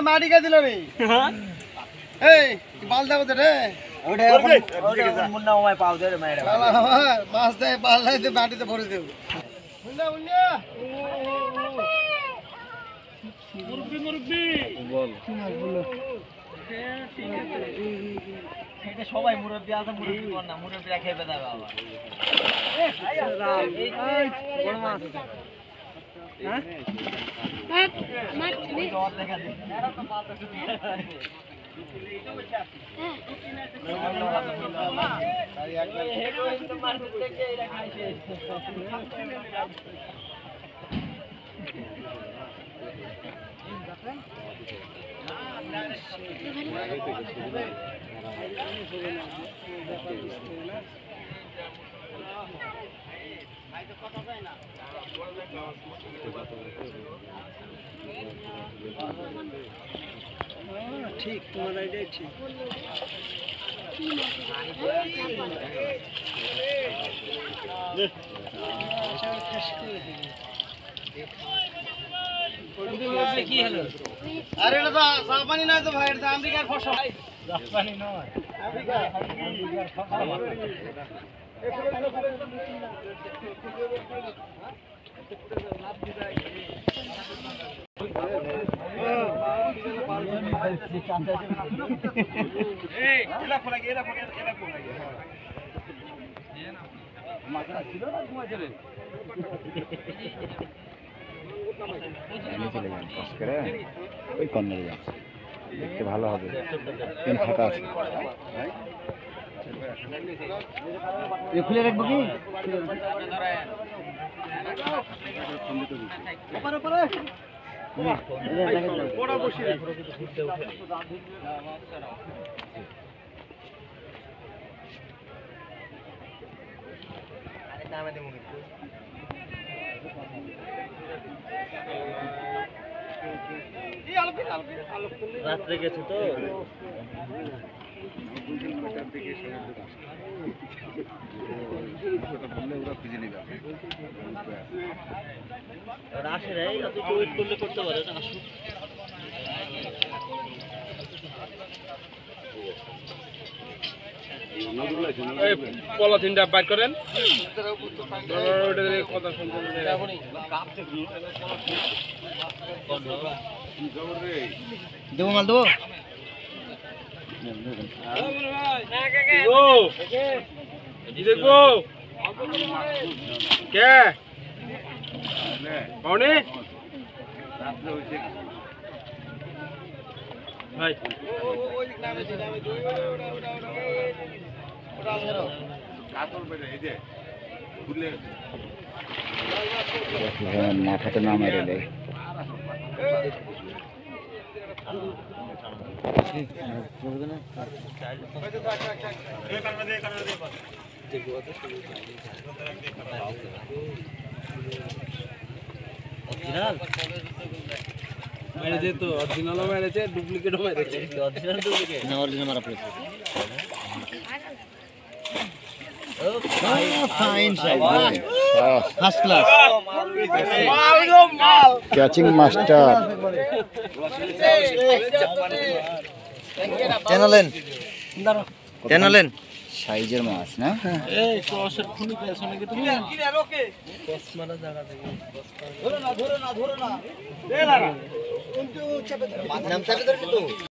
মাটি কে দিল রে বাল দেবো রে মাছ দেয় পাল মাটিতে ভরে দেব সবাই মুরব্বী আছে মুরব্বী কর না মুরব্বীরা খেয়ে দেবে বাবা ঠিক তোমার আইডিয়া ঠিক কি হলো আরে এটা তো জাপানি না তো ভাই এটা আমেরিকার ফসল জাপানি নয় আমেরিকার ফসল ওই কর্নারে যাচ্ছে দেখতে ভালো হবে ফাঁকা আছে খুলে রাখবো কি রাত্রে গেছে তো আসে রে ওয়েট করলে করতে পারে না আসুক পলিথিনটা বাইর করেন কথা শুনতে দেবো মাল দেবো দেখবো কে পাওনি ভাই মাথাতে না মেরে দেয় মেরেছে তো অরিজিনালও মেরেছে ডুপ্লিকেটও মেরেছে অরিজিনাল ডুপ্লিকেট না অরিজিনাল মারা পড়েছে ফার্স্ট ক্লাস ক্যাচিং মাস্টার টেনলেন সাইজের মাছ না এই ক্রসের খুনি পেছ নাকি তুমি কি রে রোকে ক্রস মারা জায়গা থেকে ধরো না দে লাগা নাম চাপে ধর কিন্তু